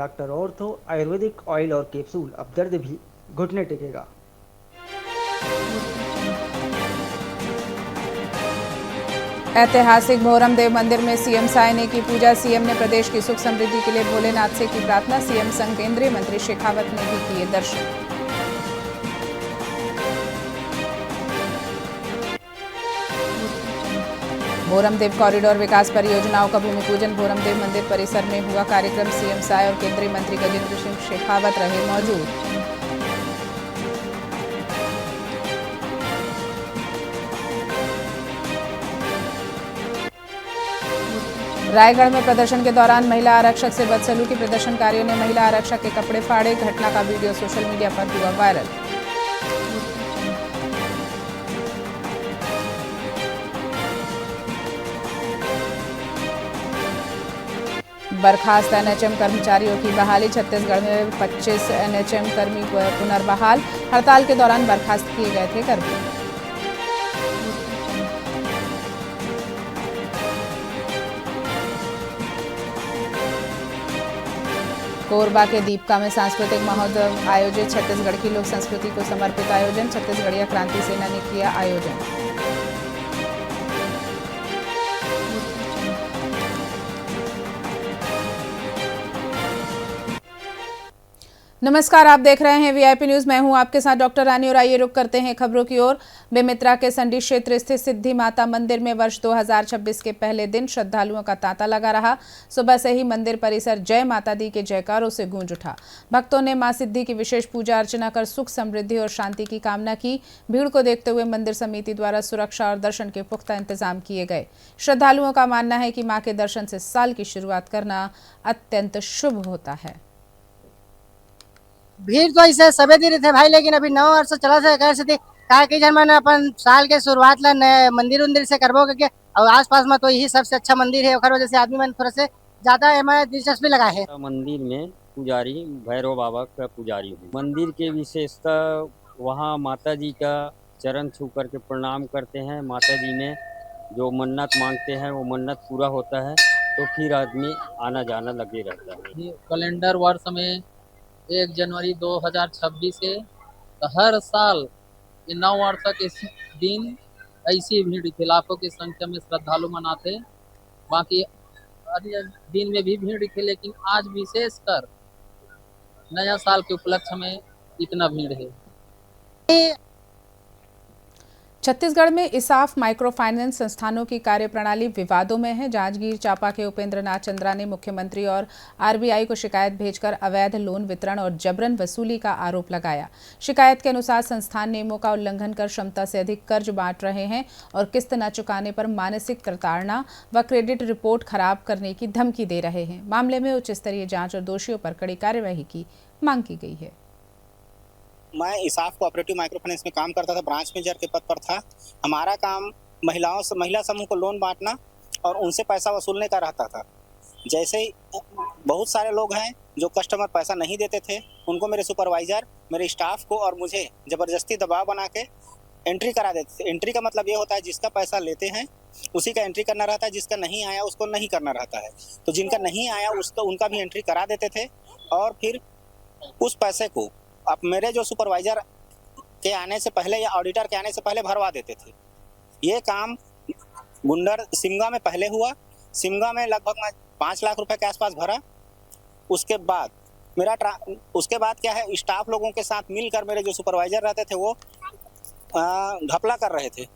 Doctor ortho Ayurvedic oil और capsule, अब दर्द भी घुटने टेकेगा। ऐतिहासिक भोरम देव मंदिर में सीएम साय ने की पूजा। सीएम ने प्रदेश की सुख समृद्धि के लिए भोलेनाथ से की प्रार्थना। सीएम संग केंद्रीय मंत्री शेखावत ने भी किए दर्शन। भोरमदेव कॉरिडोर विकास परियोजनाओं का भूमि पूजन। भोरमदेव मंदिर परिसर में हुआ कार्यक्रम। सीएम साय और केंद्रीय मंत्री गजेंद्र सिंह शेखावत रहे मौजूद। रायगढ़ में प्रदर्शन के दौरान महिला आरक्षक से बदसलूकी। प्रदर्शनकारियों ने महिला आरक्षक के कपड़े फाड़े। घटना का वीडियो सोशल मीडिया पर हुआ वायरल। बर्खास्त एनएचएम कर्मचारियों की बहाली। छत्तीसगढ़ में 25 एनएचएम कर्मी पुनर्बहाल। हड़ताल के दौरान बर्खास्त किए गए थे कर्मी। कोरबा के दीपका में सांस्कृतिक महोत्सव आयोजित। छत्तीसगढ़ की लोक संस्कृति को समर्पित आयोजन। छत्तीसगढ़िया क्रांति सेना ने किया आयोजन। नमस्कार, आप देख रहे हैं वीआईपी न्यूज। मैं हूं आपके साथ डॉक्टर रानी और आइए रुक करते हैं खबरों की ओर। बेमित्रा के संडी क्षेत्र स्थित सिद्धि माता मंदिर में वर्ष 2026 के पहले दिन श्रद्धालुओं का तांता लगा रहा। सुबह से ही मंदिर परिसर जय माता दी के जयकारों से गूंज उठा। भक्तों ने मां सिद्धि की विशेष पूजा अर्चना कर सुख समृद्धि और शांति की कामना की। भीड़ को देखते हुए मंदिर समिति द्वारा सुरक्षा और दर्शन के पुख्ता इंतजाम किए गए। श्रद्धालुओं का मानना है कि मां के दर्शन से साल की शुरुआत करना अत्यंत शुभ होता है। भीड़ तो ऐसे सबे दिन थे भाई, लेकिन अभी 9 वर्ष चला से कैसे थी का कि जन मन अपन साल के शुरुआत ला नए मंदिर उंदिर से करबो के और आसपास में तो यही सबसे अच्छा मंदिर है। ओकर वजह से आदमी मन थोड़ा से ज्यादा एमा दिलचस्पी लगा है। मंदिर में पुजारी भैरव बाबा का पुजारी हूँ। मंदिर के विशेषता वहाँ माता जी का चरण छू करके प्रणाम करते हैं। माता जी ने जो मन्नत मांगते हैं वो मन्नत पूरा होता है, तो फिर आदमी आना जाना लगे रहता है। कैलेंडर वर्ष में 1 जनवरी 2026 से तो हर साल 9 वर्ष के दिन ऐसी भीड़ थी, लाखों की संख्या में श्रद्धालु मनाते। बाकी अन्य दिन में भी भीड़ थी, लेकिन आज विशेषकर नया साल के उपलक्ष्य में इतना भीड़ है। छत्तीसगढ़ में इसाफ माइक्रो फाइनेंस संस्थानों की कार्यप्रणाली विवादों में है। जांजगीर चांपा के उपेंद्र नाथ चंद्रा ने मुख्यमंत्री और आरबीआई को शिकायत भेजकर अवैध लोन वितरण और जबरन वसूली का आरोप लगाया। शिकायत के अनुसार संस्थान नियमों का उल्लंघन कर क्षमता से अधिक कर्ज बांट रहे हैं और किस्त न चुकाने पर मानसिक प्रताड़ना व क्रेडिट रिपोर्ट खराब करने की धमकी दे रहे हैं। मामले में उच्च स्तरीय जांच और दोषियों पर कड़ी कार्यवाही की मांग की गई है। मैं इसाफ कोऑपरेटिव माइक्रो फाइनेंस में काम करता था, ब्रांच मैनेजर के पद पर था। हमारा काम महिला समूह को लोन बांटना और उनसे पैसा वसूलने का रहता था। जैसे ही बहुत सारे लोग हैं जो कस्टमर पैसा नहीं देते थे, उनको मेरे सुपरवाइजर मेरे स्टाफ को और मुझे ज़बरदस्ती दबाव बना के एंट्री करा देते थे। एंट्री का मतलब ये होता है जिसका पैसा लेते हैं उसी का एंट्री करना रहता है, जिसका नहीं आया उसको नहीं करना रहता है। तो जिनका नहीं आया उसका उनका भी एंट्री करा देते थे और फिर उस पैसे को अब मेरे जो सुपरवाइजर के आने से पहले या ऑडिटर के आने से पहले भरवा देते थे। ये काम गुंडर सिमगा में पहले हुआ। सिमगा में लगभग मैं 5 लाख रुपए के आसपास भरा। उसके बाद क्या है, स्टाफ लोगों के साथ मिलकर मेरे जो सुपरवाइजर रहते थे वो घपला कर रहे थे।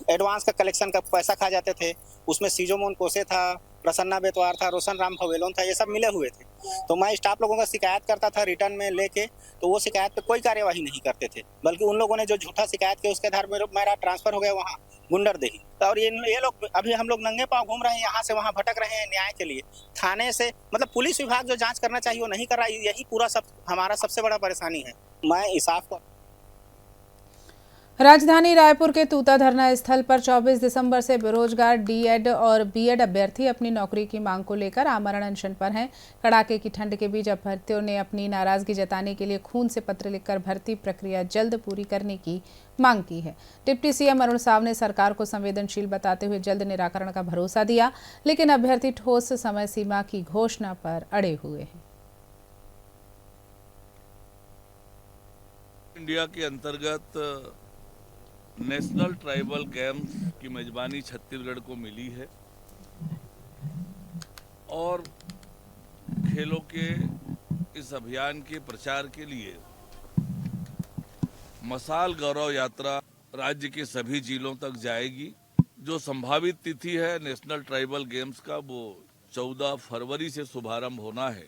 एडवांस का कलेक्शन का पैसा खा जाते थे। उसमें सीजोमोन कोसे था, प्रसन्ना बेतवार था, रोशन राम फवेलोन था, ये सब मिले हुए थे। तो मैं स्टाफ लोगों का शिकायत करता था रिटर्न में लेके, तो वो शिकायत पे कोई कार्यवाही नहीं करते थे, बल्कि उन लोगों ने जो झूठा शिकायत किया उसके आधार पर मेरा ट्रांसफर हो गया वहाँ गुंडरदेही। और ये लोग अभी हम लोग नंगे पाँव घूम रहे हैं, यहाँ से वहाँ भटक रहे हैं न्याय के लिए। थाने से मतलब पुलिस विभाग जो जाँच करना चाहिए वो नहीं कर रहा है। यही पूरा हमारा सबसे बड़ा परेशानी है। मैं इसाफ को राजधानी रायपुर के तूता धरना स्थल पर 24 दिसंबर से बेरोजगार डीएड और बीएड अभ्यर्थी अपनी नौकरी की मांग को लेकर आमरण अनशन पर हैं। कड़ाके की ठंड के बीच अभ्यर्थियों ने अपनी नाराजगी जताने के लिए खून से पत्र लिखकर भर्ती प्रक्रिया जल्द पूरी करने की मांग की है। डिप्टी सीएम अरुण साव ने सरकार को संवेदनशील बताते हुए जल्द निराकरण का भरोसा दिया, लेकिन अभ्यर्थी ठोस समय सीमा की घोषणा पर अड़े हुए हैं। इंडिया के अंतर्गत नेशनल ट्राइबल गेम्स की मेजबानी छत्तीसगढ़ को मिली है और खेलों के इस अभियान के प्रचार के लिए मसाल गौरव यात्रा राज्य के सभी जिलों तक जाएगी। जो संभावित तिथि है नेशनल ट्राइबल गेम्स का वो 14 फरवरी से शुभारंभ होना है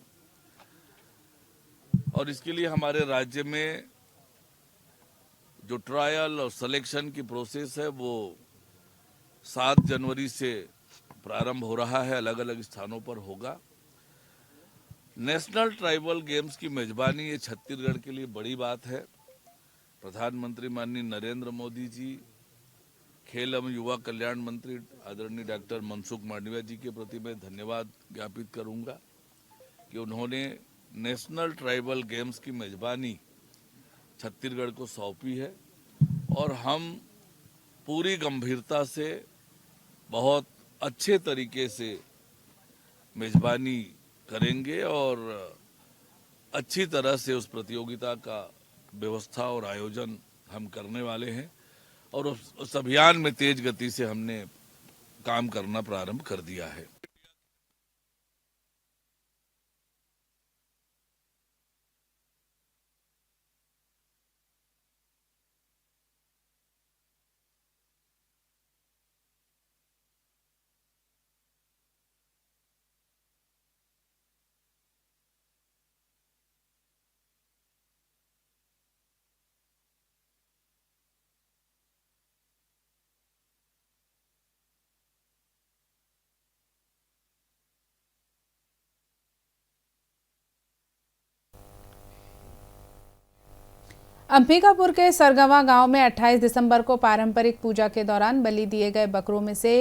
और इसके लिए हमारे राज्य में जो ट्रायल और सिलेक्शन की प्रोसेस है वो 7 जनवरी से प्रारंभ हो रहा है, अलग अलग स्थानों पर होगा। नेशनल ट्राइबल गेम्स की मेजबानी ये छत्तीसगढ़ के लिए बड़ी बात है। प्रधानमंत्री माननीय नरेंद्र मोदी जी, खेल एवं युवा कल्याण मंत्री आदरणीय डॉक्टर मनसुख मांडविया जी के प्रति मैं धन्यवाद ज्ञापित करूंगा कि उन्होंने नेशनल ट्राइबल गेम्स की मेजबानी छत्तीसगढ़ को सौंपी है और हम पूरी गंभीरता से बहुत अच्छे तरीके से मेजबानी करेंगे और अच्छी तरह से उस प्रतियोगिता का व्यवस्था और आयोजन हम करने वाले हैं और उस अभियान में तेज गति से हमने काम करना प्रारंभ कर दिया है। अंबिकापुर के सरगवा गांव में 28 दिसंबर को पारंपरिक पूजा के दौरान बलि दिए गए बकरों में से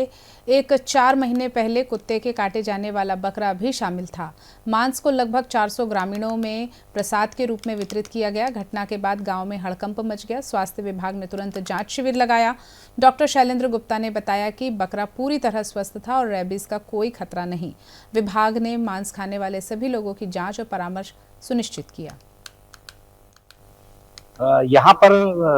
एक 4 महीने पहले कुत्ते के काटे जाने वाला बकरा भी शामिल था। मांस को लगभग 400 ग्रामीणों में प्रसाद के रूप में वितरित किया गया। घटना के बाद गांव में हड़कंप मच गया। स्वास्थ्य विभाग ने तुरंत जांच शिविर लगाया। डॉक्टर शैलेंद्र गुप्ता ने बताया कि बकरा पूरी तरह स्वस्थ था और रेबीज का कोई खतरा नहीं। विभाग ने मांस खाने वाले सभी लोगों की जाँच और परामर्श सुनिश्चित किया। यहाँ पर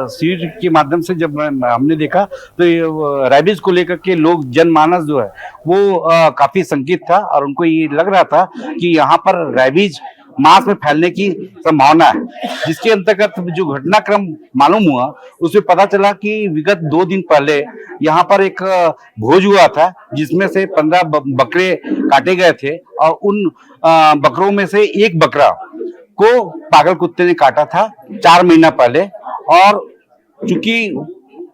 सीट के माध्यम से जब हमने देखा तो रेबीज को लेकर के लोग जनमानस जो है वो काफी शंकित था और उनको ये लग रहा था कि यहाँ पर रेबीज मांस में फैलने की संभावना है, जिसके अंतर्गत जो घटनाक्रम मालूम हुआ उसमें पता चला कि विगत 2 दिन पहले यहाँ पर एक भोज हुआ था जिसमें से 15 बकरे काटे गए थे और उन बकरों में से एक बकरा को पागल कुत्ते ने काटा था 4 महीना पहले। और चूंकि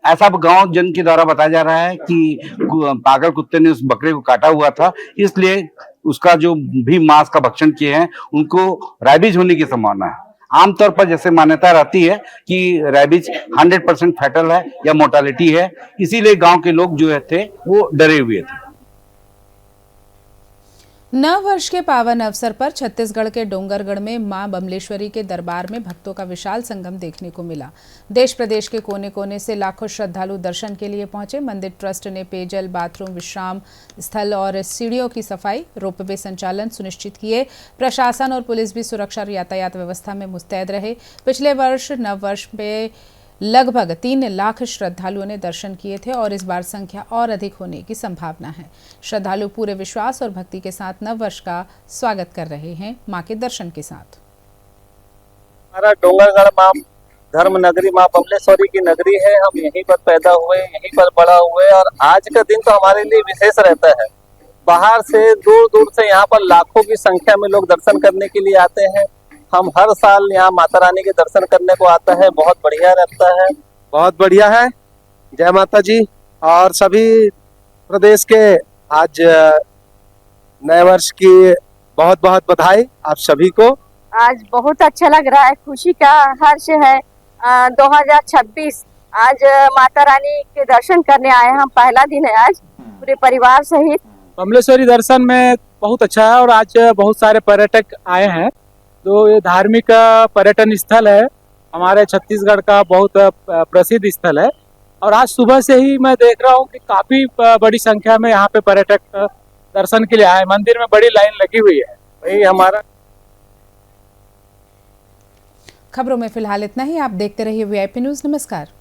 ऐसा गांव जन के द्वारा बताया जा रहा है कि पागल कुत्ते ने उस बकरे को काटा हुआ था, इसलिए उसका जो भी मांस का भक्षण किए हैं उनको रेबीज होने की संभावना है। आमतौर पर जैसे मान्यता रहती है कि रेबीज 100% फैटल है या मोर्टालिटी है, इसीलिए गांव के लोग जो थे वो डरे हुए थे। नव वर्ष के पावन अवसर पर छत्तीसगढ़ के डोंगरगढ़ में मां बमलेश्वरी के दरबार में भक्तों का विशाल संगम देखने को मिला। देश प्रदेश के कोने कोने से लाखों श्रद्धालु दर्शन के लिए पहुंचे। मंदिर ट्रस्ट ने पेयजल, बाथरूम, विश्राम स्थल और सीढ़ियों की सफाई, रोपवे संचालन सुनिश्चित किए। प्रशासन और पुलिस भी सुरक्षा और यातायात व्यवस्था में मुस्तैद रहे। पिछले वर्ष नव वर्ष में लगभग 3 लाख श्रद्धालुओं ने दर्शन किए थे और इस बार संख्या और अधिक होने की संभावना है। श्रद्धालु पूरे विश्वास और भक्ति के साथ नव वर्ष का स्वागत कर रहे हैं मां के दर्शन के साथ। हमारा डोंगरगढ़ मां धर्म नगरी मां बमलेश्वरी की नगरी है। हम यहीं पर पैदा हुए, यहीं पर बड़ा हुए और आज का दिन तो हमारे लिए विशेष रहता है। बाहर से दूर दूर से यहाँ पर लाखों की संख्या में लोग दर्शन करने के लिए आते हैं। हम हर साल यहाँ माता रानी के दर्शन करने को आता है, बहुत बढ़िया रहता है। बहुत बढ़िया है। जय माता जी। और सभी प्रदेश के आज नए वर्ष की बहुत बहुत बधाई आप सभी को। आज बहुत अच्छा लग रहा है, खुशी का हर्ष है। 2026 आज माता रानी के दर्शन करने आए हम, पहला दिन है आज पूरे परिवार सहित। बमलेश्वरी दर्शन में बहुत अच्छा है और आज बहुत सारे पर्यटक आए हैं। तो ये धार्मिक पर्यटन स्थल है, हमारे छत्तीसगढ़ का बहुत प्रसिद्ध स्थल है और आज सुबह से ही मैं देख रहा हूँ कि काफी बड़ी संख्या में यहाँ पे पर्यटक दर्शन के लिए आए। मंदिर में बड़ी लाइन लगी हुई है। वही हमारा खबरों में फिलहाल इतना ही। आप देखते रहिए वीआईपी न्यूज। नमस्कार।